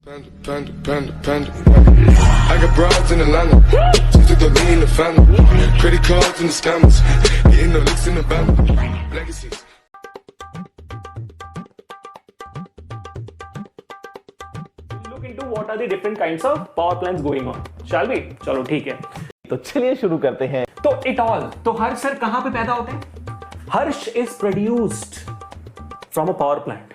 I got broads in Atlanta, just to the lean the family, credit cards and the scammers, getting the licks in the band, legacies. Look into what are the different kinds of power plants going on, shall we? चलो ठीक है, तो चलिए शुरू करते हैं। तो it all, तो हर्ष सर कहां पे पैदा होते हैं? हर्ष is produced from a power plant.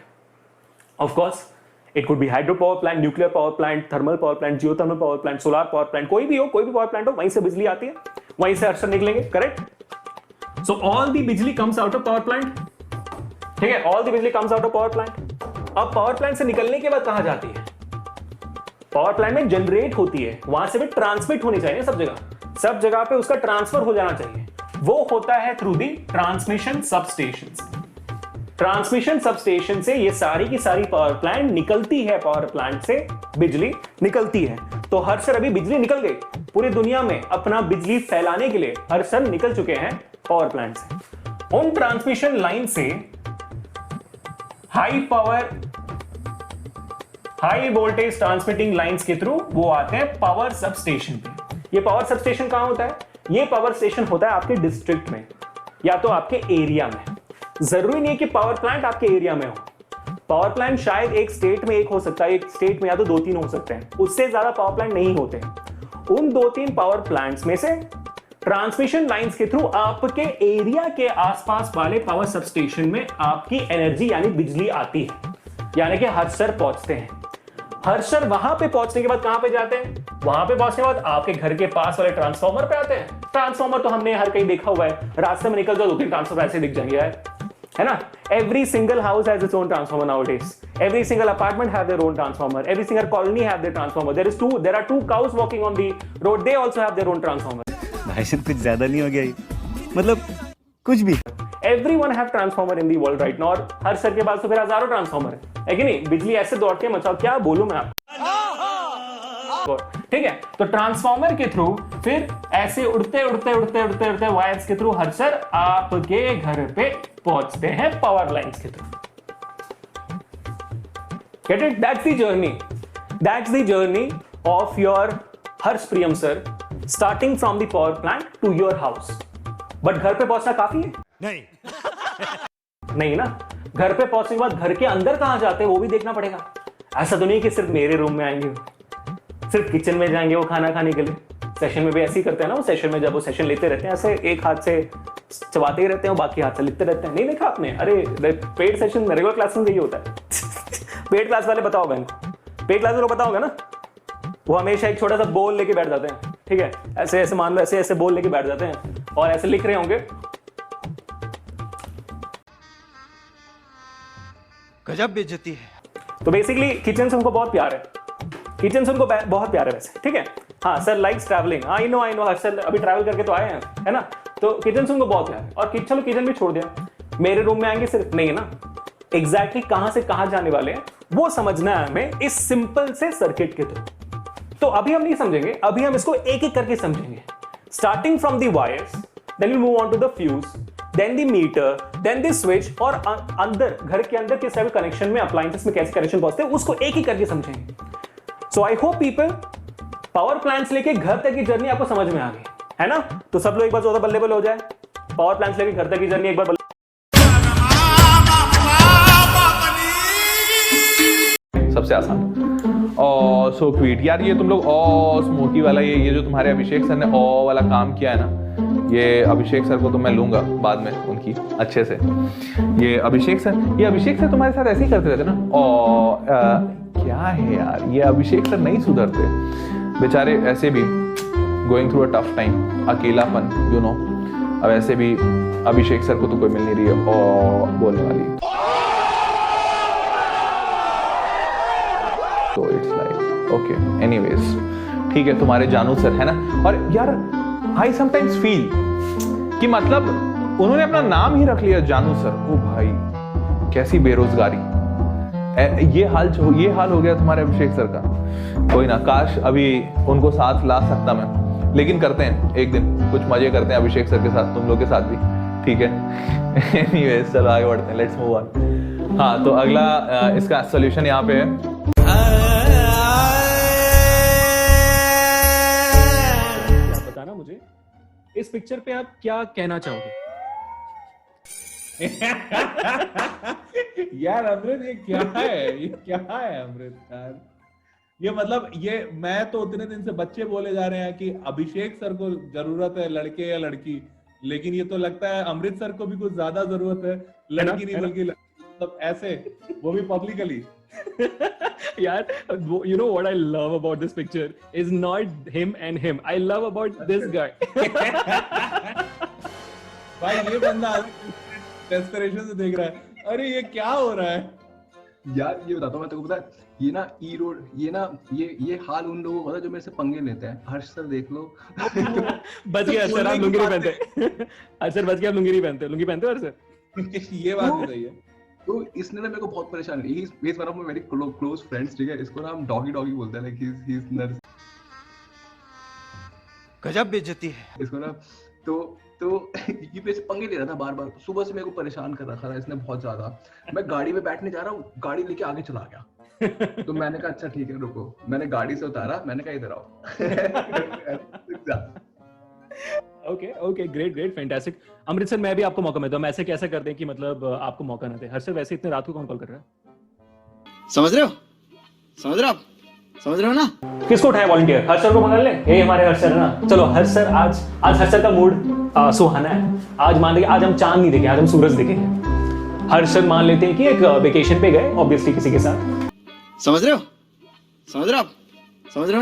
Of course it could be hydro power plant, nuclear power plant, thermal power plant, geothermal power plant, solar power plant, कोई भी हो, कोई भी पावर प्लांट हो, वहीं से बिजली आती है, वहीं से हर्ष सर निकलेंगे, करेक्ट? सो ऑल दी बिजली comes out of power plant, ठीक है, ऑल दी बिजली comes out of power plant. अब पावर प्लांट से निकलने के बाद कहां जाती है? पावर प्लांट में जनरेट होती है, वहां से भी ट्रांसमिट होनी चाहिए सब जगह पे उसका ट्रांसफर हो जाना चाहिए। वो होता है through the transmission substation. Transmission substation से ये सारी की सारी पावर प्लांट निकलती है, पावर प्लांट से बिजली निकलती है। तो हर सर अभी बिजली निकल गई, पूरी दुनिया में अपना बिजली फैलाने के लिए हर सर निकल चुके हैं पावर प्लांट से। उन ट्रांसमिशन लाइन से high power, high voltage transmitting lines के थ्रू वो आते हैं पावर सबस्टेशन पे। ये पावर सबस्टेशन कहां होता है? ये पावर स्टेशन होता है आपके डिस्ट्रिक्ट में या तो आपके एरिया में। जरूरी नहीं है कि पावर प्लांट आपके एरिया में हो। पावर प्लांट शायद एक स्टेट में एक हो सकता है, एक स्टेट में या तो 2-3 हो सकते हैं, उससे ज्यादा पावर प्लांट नहीं होते। उन 2-3 पावर प्लांट्स में से ट्रांसमिशन लाइंस के थ्रू आपके एरिया के आसपास वाले पावर सबस्टेशन में आपकी एनर्जी यानी बिजली आती है, यानी कि हर सर पहुंचते हैं। हर सर वहां पे पहुंचने के बाद कहां पे जाते हैं? वहां पे पहुंचने के बाद आपके घर के पास वाले ट्रांसफार्मर पे आते हैं। ट्रांसफार्मर तो हमने हर कहीं देखा हुआ है, रास्ते में निकल जाओ 2-3 ट्रांसफार्मर ऐसे दिख जाएंगे यार, है ना? Every single house has its own transformer nowadays. Every single apartment have their own transformer. Every single colony have their transformer. There are two cows walking on the road. They also have their own transformer. भाई साहब कुछ ज्यादा नहीं हो गया ये? मतलब कुछ भी। Everyone have transformer in the world right now. और हर सर के पास तो फिर हजारों ट्रांसफार्मर है कि नहीं? बिजली ऐसे दौड़ के मचाओ, क्या बोलूं मैं आपको, ठीक है? तो ट्रांसफार्मर के थ्रू फिर ऐसे उड़ते वायर्स के थ्रू हर सर आपके घर पे पहुंचते हैं पावर लाइंस के थ्रू। Get it? That's the journey of your Harsh Priyam sir, starting from the power plant to your house. But घर पे पहुंचना काफी है? नहीं ना। घर पे पहुंचने के बाद घर के अंदर कहां जाते हैं वो भी देखना पड़ेगा। ऐसा तो नहीं कि सिर्फ मेरे रूम में आएंगे, सिर्फ किचन में जाएंगे वो खाना खाने के लिए। सेशन में भी ऐसे ही करते हैं ना, वो सेशन में जब वो सेशन लेते रहते हैं ऐसे एक हाथ से चबाते ही रहते हैं, बाकी हाथ से लिखते रहते हैं। नहीं देखा आपने? अरे पेड सेशन रेगुलर क्लास में यही होता है। पेड क्लास वाले बताओ बहन, पेड क्लास वाले बताओगे ना, वो हमेशा एक छोटा सा बोल लेके बैठ जाते हैं, ठीक है? ऐसे ऐसे मान लो, ऐसे ऐसे बोल लेके बैठ जाते हैं और ऐसे लिख रहे होंगे। गजब बेइज्जती है। तो बेसिकली किचन से उनको बहुत प्यार है, किचन से उनको बहुत प्यार है वैसे, ठीक है? हाँ sir likes travelling, I know her sir अभी ट्रैवल करके तो आए हैं, है ना? तो किचन से उनको बहुत प्यार है। और चलो किचन भी छोड़ दिया, मेरे रूम में आएंगे सिर्फ, नहीं है ना? एग्जैक्टली कहां से कहां जाने वाले हैं वो समझना है हमें इस सिंपल से सर्किट के थ्रू। तो अभी हम नहीं समझेंगे, अभी हम इसको एक एक करके समझेंगे। Starting from the wires, then we move on to the fuse, then the meter, then the switch, और अंदर घर के अंदर किस टाइप कनेक्शन में, अप्लायंसेस में कैसे कनेक्शन पहुंचते हैं उसको एक ही करके समझेंगे। So I hope people, power plants लेके घर तक की जर्नी आपको समझ में आ गई, है ना? तो सब लोग एक बार ज्यादा बल्ले बल्ले हो जाए, पावर प्लांट्स लेके घर तक की जर्नी एक बार सबसे आसान और सो क्वीट यार। ये तुम लोग स्मोकी वाला ये जो तुम्हारे अभिषेक सर ने वाला काम किया है ना, ये अभिषेक सर को तो मैं लूंगा बाद में उनकी अच्छे से। ये अभिषेक सर तुम्हारे साथ ऐसे ही करते रहते ना। क्या है यार, ये अभिषेक सर नहीं सुधरते बेचारे, ऐसे भी going through a tough time, अकेलापन, यू नो। अब ऐसे भी अभिषेक सर को तो कोई मिल नहीं रही है बोलने वाली, तो इट्स लाइक ओके एनीवेज, ठीक है तुम्हारे जानू सर है ना। और यार आई समटाइम्स फील कि मतलब उन्होंने अपना नाम ही रख लिया जानू सर। ओ भाई कैसी बेरोजगारी, ये हाल हो गया तुम्हारे अभिषेक सर का। कोई ना, काश अभी उनको साथ ला सकता मैं, लेकिन करते हैं एक दिन, कुछ मजे करते हैं अभिषेक सर के साथ, तुम लोग के साथ भी, ठीक है? एनीवेज चलो आगे बढ़ते हैं, लेट्स मूव ऑन। हाँ तो अगला इसका सॉल्यूशन यहाँ पे है। इस पिक्चर पे आप क्या कहना चाहोगे? यार अमृत ये क्या है अमृत यार, ये मतलब ये मैं तो उतने दिन से बच्चे बोले जा रहे हैं कि अभिषेक सर को जरूरत है लड़के या लड़की, लेकिन ये तो लगता है अमृत सर को भी कुछ ज्यादा जरूरत है, लड़की नहीं बल्कि मतलब ऐसे, वो भी पब्लिकली। यार, you know what I love about this picture is not him and him. I love about this guy. भाई ये बंदा डेस्परेशन से देख रहा है, अरे ये क्या हो रहा है यार। ये बताता हूँ मैं तेरे को, पता है ये ना ई रोड, ये हाल उन लोगों को होता है जो मेरे से पंगे लेते हैं। हर्ष सर देख लो। बच गया सर, आप लुंगी नहीं पहनते। सर बच गया, आप लुंगी नहीं पहनते, लुंगी पहनते हो हर्ष सर? ये बात भी सही है। तो इसने ना मेरे को बहुत परेशान किया। He is one of my very close friends, ठीक है। इसको ना हम डॉगी बोलते हैं, लाइक ही इज नर्स। गजब बेइज्जती है इसको ना तो ये पे पंगे ले रहा था बार बार, सुबह से मेरे को परेशान कर रखा था इसने बहुत ज्यादा। मैं गाड़ी में बैठने जा रहा हूँ, गाड़ी लेके आगे चला गया। तो मैंने कहा अच्छा ठीक है रुको, मैंने गाड़ी से उतारा, मैंने कहा इधर आओ। Okay, great, fantastic. Amrit sir, मैं भी आपको मौका देता हूं। हम ऐसे कैसे कर दें कि मतलब आपको मौका ना दे? हर्ष सर, वैसे इतने रात को कौन कॉल कर रहा है? समझ रहे हो ना? किसको उठाए वॉलंटियर? हर्ष सर को पकड़ ले, ये हमारे हर्ष सर है ना। चलो हर्ष सर, आज हर्ष सर का मूड सुहाना है। आज मान लेंगे आज हम चांद नहीं देखेंगे, आज हम सूरज देखेंगे। हर्ष सर मान लेते हैं कि एक वेकेशन पे गए, ऑब्वियसली किसी के साथ। समझ रहे हो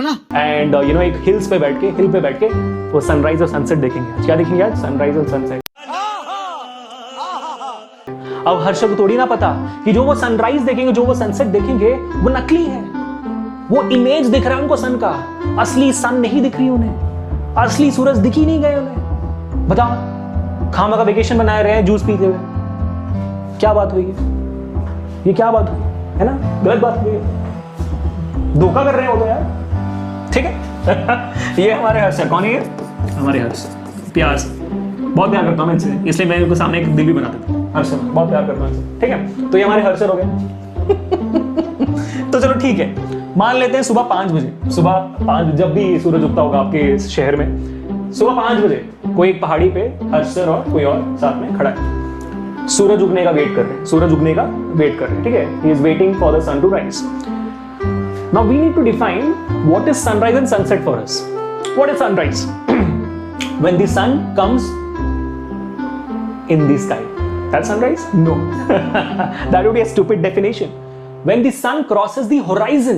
ना? एंड यू नो एक हिल पे बैठ के वो सनराइज और सनसेट देखेंगे। आज क्या देखेंगे? आज सनराइज और सनसेट। अब हर्ष को थोड़ी ना पता कि जो वो सनराइज देखेंगे, जो वो सनसेट देखेंगे, वो नकली है। वो इमेज दिख रहा है उनको सन का, असली सन नहीं दिख रही उन्हें, असली सूरज दिख ही नहीं गए उन्हें। बताओ, खामा का वेकेशन बनाए रहे हैं जूस पीते हुए, क्या बात हुई है? ये क्या बात हुई है ना? गलत बात हुई है, धोखा कर रहे हो तो यार। ठीक है। ये हमारे हर्ष सर। कौन है ये? हमारे हर्ष। प्यार से, बहुत प्यार करता हूँ मैं इनसे, इसलिए मैं इनको सामने एक दिल भी बना देता हूँ। हर्ष सर, बहुत प्यार करता हूँ इनसे। ठीक है, तो ये हमारे हर्ष सर हो गए। तो चलो ठीक है, मान लेते हैं सुबह 5 बजे, सुबह 5 जब भी सूरज उगता होगा आपके शहर में, सुबह 5 बजे कोई एक पहाड़ी पे हर्ष सर और कोई और साथ में खड़ा है। सूरज उगने का वेट कर रहे हैं, ठीक है। He is waiting for the sun to rise. Now we need to define what is sunrise and sunset for us. What is sunrise? When the sun comes in the sky. That's sunrise? No. That would be a stupid definition. When the sun crosses the horizon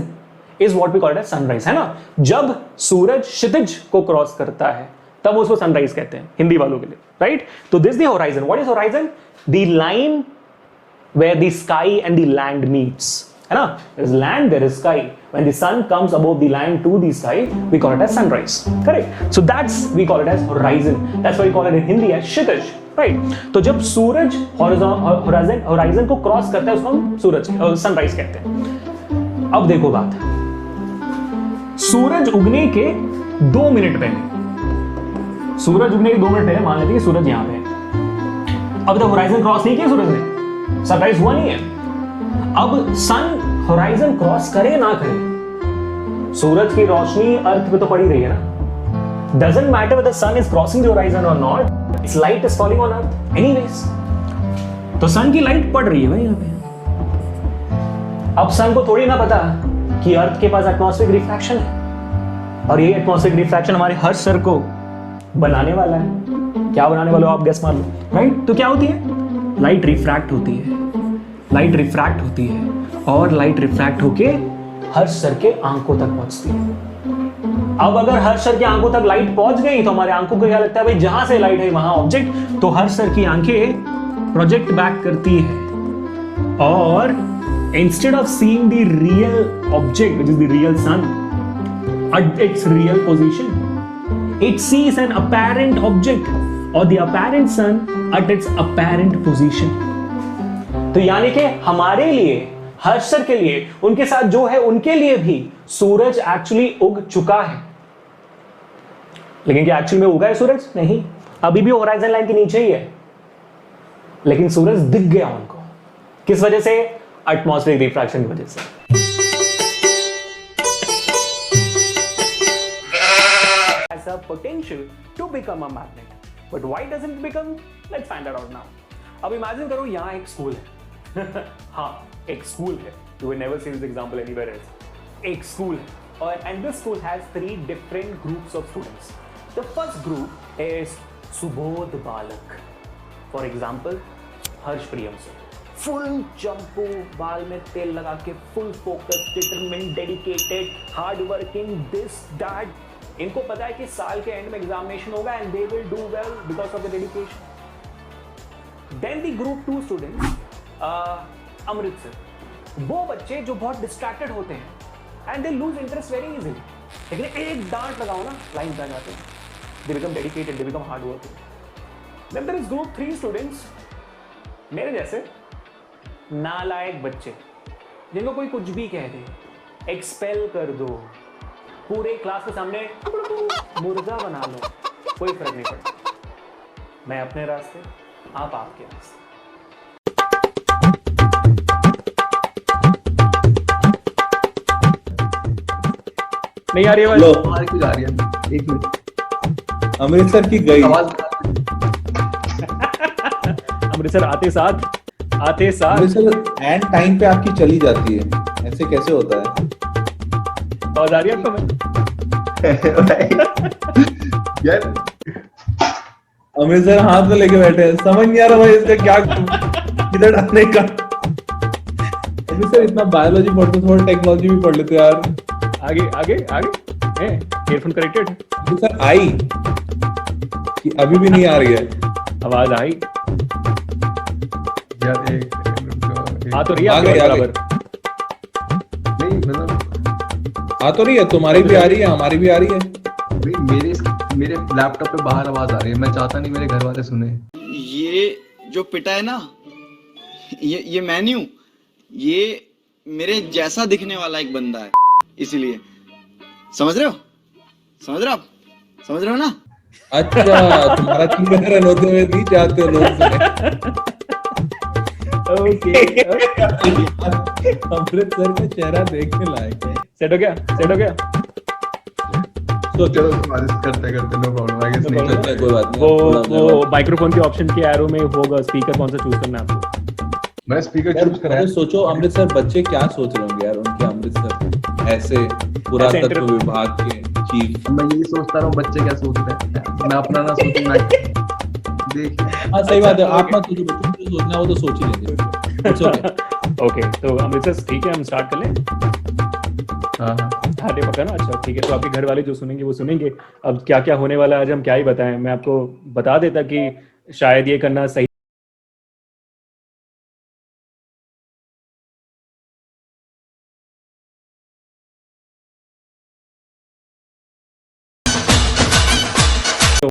is what we call it as sunrise, है ना? जब सूरज क्षितिज को cross करता है तब उसको sunrise कहते हैं हिंदी वालों के लिए, राइट? तो this the horizon. What is horizon? The line where the sky and the land meets. है ना? There is land, there is sky. When the sun comes above the land to the sky, we call it as sunrise. Correct? So we call it as horizon. That's why we call it in Hindi as Kshitij. Right, तो जब सूरज horizon को cross करता है उसको हम sunrise कहते हैं। अब देखो बात, सूरज उगने के 2 मिनट पहले, मान लेते हैं सूरज यहां पे है। अब तक होराइजन क्रॉस नहीं किया सूरज ने, सनराइज हुआ नहीं है। अब सन होराइजन क्रॉस करे ना करे, सूरज की रोशनी अर्थ पे तो पड़ी रही है ना। Doesn't matter whether the sun is crossing the horizon or not, its light is falling on earth anyways. तो सन की लाइट पड़ रही है भाई यहाँ पे। अब सन को थोड़ी ना पता कि अर्थ के पास एटमॉस्फेरिक रिफ्रैक्शन है, और ये एटमॉस्फेरिक रिफ्रैक्शन हमारे हर्ष सर को बनाने वाला है। क्या बनाने वाला हो आप गेस मार लो, राइट? तो क्या होती है? लाइट रिफ्रैक्ट होती है, और लाइट रिफ्रैक्ट होके हर्ष सर के आंखों तक पहुंचती है। अब अगर हर्ष सर की आंखों तक लाइट पहुंच गई तो हमारे आंखों को क्या लगता है? भाई जहां से लाइट है वहां ऑब्जेक्ट, तो हर्ष सर की आंखें प्रोजेक्ट बैक करती है, और instead of seeing the real object which is the real sun at its real position, it sees an apparent object or the apparent sun at its apparent position. तो यानी कि हमारे लिए, हर्ष सर के लिए, उनके साथ जो है उनके लिए भी सूरज एक्चुअली उग चुका है। लेकिन क्या एक्चुअल में उगा है सूरज? नहीं, अभी भी होराइजन लाइन के नीचे ही है, लेकिन सूरज दिख गया उनको। किस वजह से? एटमॉस्फेरिक रिफ्रैक्शन की वजह से। has a potential to become a magnet. But why doesn't it become? Let's find that out now. अब इमेजिन करो यहाँ एक स्कूल है हाँ एक स्कूल है. You will never see this example anywhere else. एक स्कूल है और and this school has 3 different groups of students. The first group is Subodh बालक. For example, Harsh Priyam sir. Full चंपू, बाल में तेल लगा के, full focus, determined, dedicated, hard working, this that. इनको पता है कि साल के एंड में एग्जामिनेशन होगा and they will do well because of the dedication. Then the group 2 students, Amritsar. वो बच्चे जो बहुत डिस्ट्रैक्टेड होते हैं and they lose interest very easily. लेकिन एक डांट लगाओ ना, लाइन पे आ जाते हैं. They become dedicated, they become hard working. Then there is group 3 students, मेरे जैसे नालायक बच्चे जिनको कोई कुछ भी कह दे, एक्सपेल कर दो, पूरे क्लास के सामने मुर्गा बना लो, कोई फर्क नहीं पड़ता. मैं अपने रास्ते, आप आपके रास्ते. नहीं आ रही है लो, आवाज क्यों जा रही है? एक मिनट, अमृतसर की गई. आवाज अमृतसर आते साथ अमृतसर एंड टाइम पे आपकी चली जाती है, ऐसे कैसे होता है? आवाज आ रही है आपको? यार अमृतसर हाथ में लेके बैठे हैं, समझ नहीं आ रहा भाई इसका क्या किधर डालने का. अमृतसर इतना बायोलॉजी पढ़ते, थोड़ा टेक्नोलॉजी भी पढ़ लेते यार. आगे आगे आगे. Earphone connected. अमृतसर आई कि अभी भी नहीं आ रही है? आवाज आई. यार आ तो रही है आ आपके गई, आ गई. बराबर. नहीं मतलब आ तो रही है, तुम्हारी भी आ रही है, हमारी भी आ रही है. मेरे लैपटॉप पे बाहर आवाज आ रही है. मैं चाहता नहीं मेरे घर वाले सुने. ये जो पिटा है ना, ये मैं नहीं हूं, ये मेरे जैसा दिखने वाला एक बंदा है, इसीलिए. समझ रहे हो? समझ रहे हो आप? समझ रहे हो ना? अच्छा, तुम्हारा चीज़ रन होते हुए नहीं चाहते हो लोग सुने. ओके. अमृतसर का चेहरा देखने लायक है. सेट हो गया, सेट हो गया. तो चलो बारिश करते करते no problem. I guess No नहीं problem. करते. कोई बात नहीं. वो माइक्रोफोन के ऑप्शन के एरो में होगा, स्पीकर कौन सा चूज करना है आपको. मैं स्पीकर चूज करा है. सोचो अमृतसर बच्चे क्या सोच रहे होंगे यार, उनके अमृतसर ऐसे पुरातत्व विभाग के चीफ. मैं यही सोचता रहा हूँ बच्चे क्या सोच रहे हैं. मैं अपना ना सोचूं ना देख. हाँ सही बात है. आप मत सोचो, बच्चों को जो सोचना है वो तो सोच ही लेंगे. It's okay. ओके, तो अमृतसर ठीक है, हम स्टार्ट कर लें. हाँ हाथे पकड़ना. अच्छा ठीक है, तो आपके घर वाले जो सुनेंगे वो सुनेंगे. अब क्या क्या होने वाला है आज हम क्या ही बताएं. मैं आपको बता देता कि शायद ये करना सही